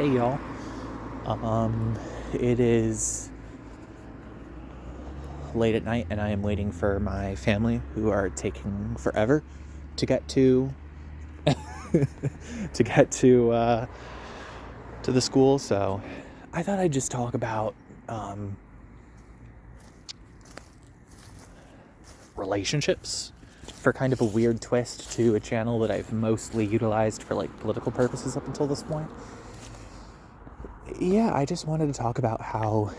Hey y'all. It is late at night and I am waiting for my family who are taking forever to get to to get to the school. So I thought I'd just talk about relationships for kind of a weird twist to a channel that I've mostly utilized for like political purposes up until this point. Yeah, I just wanted to talk about how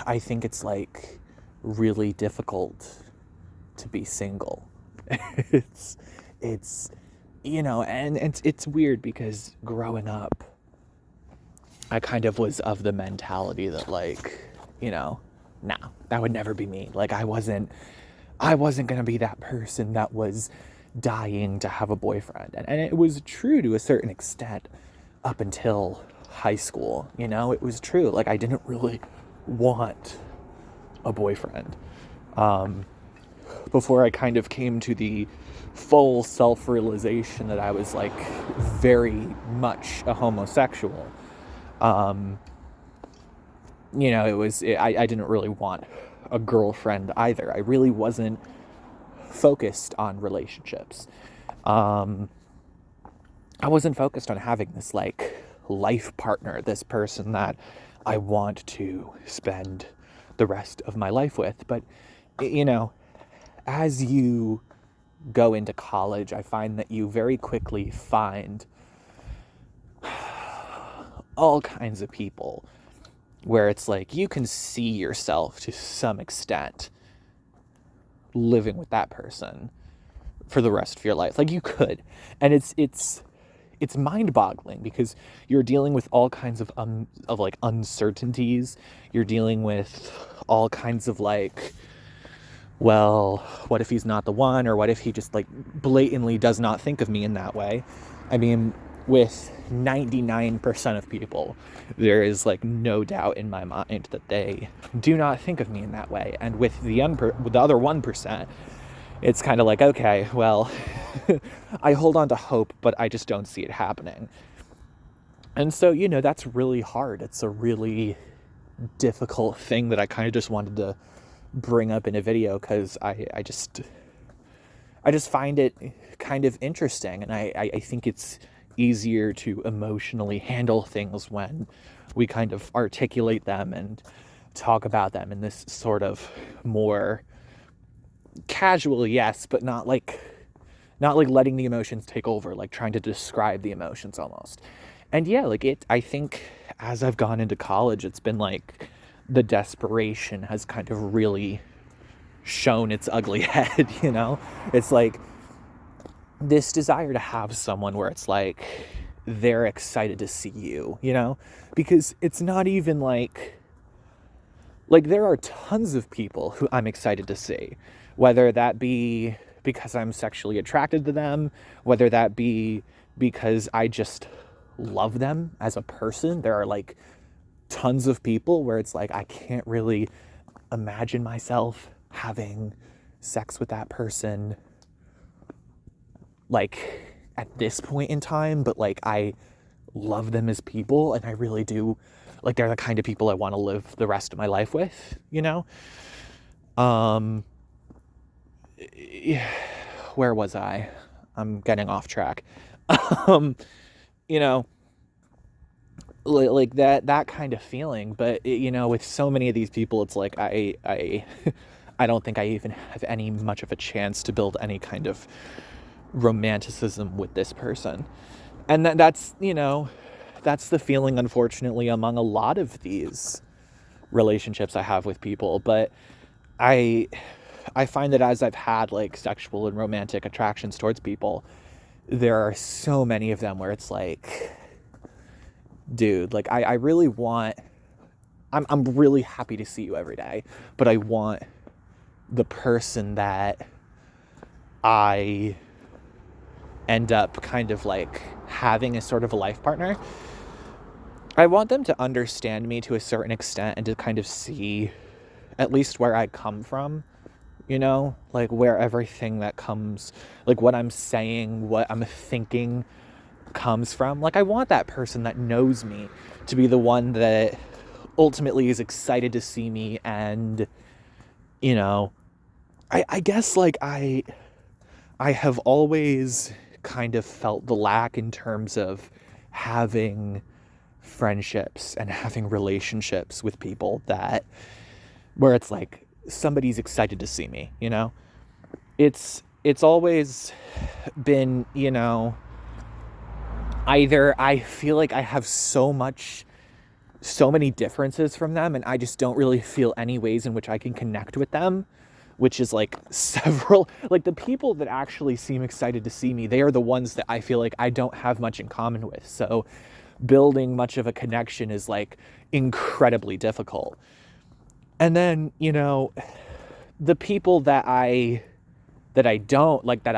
I think it's like really difficult to be single. it's it's and it's weird because growing up I kind of was of the mentality that like, nah, that would never be me. Like I wasn't going to be that person that was dying to have a boyfriend. And it was true to a certain extent up until high school. It was true. Like I didn't really want a boyfriend. Before I kind of came to the full self-realization that I was like very much a homosexual. I didn't really want a girlfriend either. I really wasn't focused on relationships. I wasn't focused on having this like life partner, this person that I want to spend the rest of my life with. But, as you go into college, I find that you very quickly find all kinds of people where it's like you can see yourself to some extent living with that person for the rest of your life. Like you could. And it's mind-boggling because you're dealing with all kinds of like uncertainties. You're dealing with all kinds of like, well, what if he's not the one, or what if he just like blatantly does not think of me in that way? I mean, with 99% of people, there is like no doubt in my mind that they do not think of me in that way. And with the other 1%, it's kind of like, okay, well, I hold on to hope, but I just don't see it happening. And so, that's really hard. It's a really difficult thing that I kind of just wanted to bring up in a video because I just find it kind of interesting, and I think it's easier to emotionally handle things when we kind of articulate them and talk about them in this sort of more casual, yes, but not like letting the emotions take over, like trying to describe the emotions almost. And yeah, like I think as I've gone into college, it's been like the desperation has kind of really shown its ugly head, It's like this desire to have someone where it's like they're excited to see you, because it's not even like there are tons of people who I'm excited to see, whether that be because I'm sexually attracted to them, whether that be because I just love them as a person. There are like tons of people where it's like I can't really imagine myself having sex with that person like at this point in time, but like I love them as people, and I really do, like they're the kind of people I want to live the rest of my life with, where was I? I'm getting off track. you know like that kind of feeling. But with so many of these people, it's like I I don't think I even have any much of a chance to build any kind of romanticism with this person. And that's the feeling, unfortunately, among a lot of these relationships I have with people. But I find that as I've had like sexual and romantic attractions towards people, there are so many of them where it's like, dude, like I really want, I'm really happy to see you every day, but I want the person that I end up kind of like having as sort of a life partner. I want them to understand me to a certain extent and to kind of see at least where I come from, like where everything that comes, like what I'm saying, what I'm thinking comes from. Like, I want that person that knows me to be the one that ultimately is excited to see me. And, you know, I guess, like, I have always kind of felt the lack in terms of having friendships and having relationships with people that, where it's like somebody's excited to see me, you know? It's always been, you know, either I feel like I have so many differences from them, and I just don't really feel any ways in which I can connect with them, which is like several, like the people that actually seem excited to see me, they are the ones that I feel like I don't have much in common with. So building much of a connection is like incredibly difficult. And then, you know, the people that I don't like, that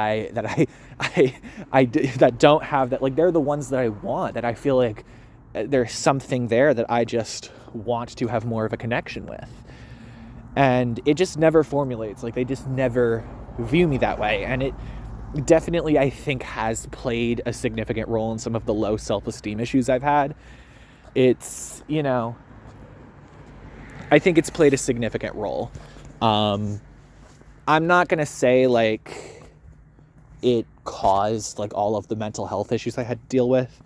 don't have that, like, they're the ones that I want, that I feel like there's something there that I just want to have more of a connection with. And it just never formulates. Like, they just never view me that way. And it definitely, I think, has played a significant role in some of the low self-esteem issues I've had. It's, you know, I think it's played a significant role. I'm not going to say, like, it caused, like, all of the mental health issues I had to deal with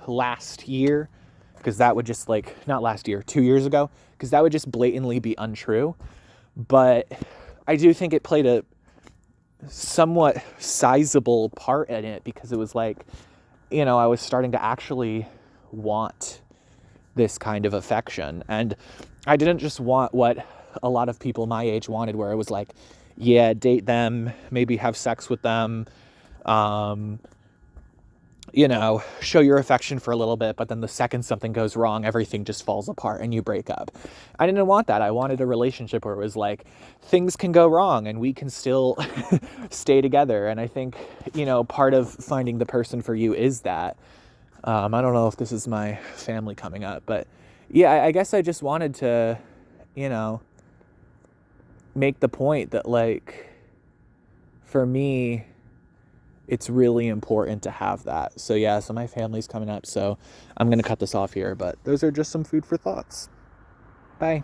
last year, because that would just, like, not last year, 2 years ago, because that would just blatantly be untrue. But I do think it played a somewhat sizable part in it, because it was like, you know, I was starting to actually want this kind of affection. And I didn't just want what a lot of people my age wanted, where it was like, yeah, date them, maybe have sex with them, you know, show your affection for a little bit, but then the second something goes wrong, everything just falls apart and you break up. I didn't want that. I wanted a relationship where it was like, things can go wrong and we can still stay together. And I think, you know, part of finding the person for you is that. I don't know if this is my family coming up, but yeah, I guess I just wanted to, you know, make the point that, like, for me, it's really important to have that. So yeah, so my family's coming up, so I'm going to cut this off here, but those are just some food for thoughts. Bye.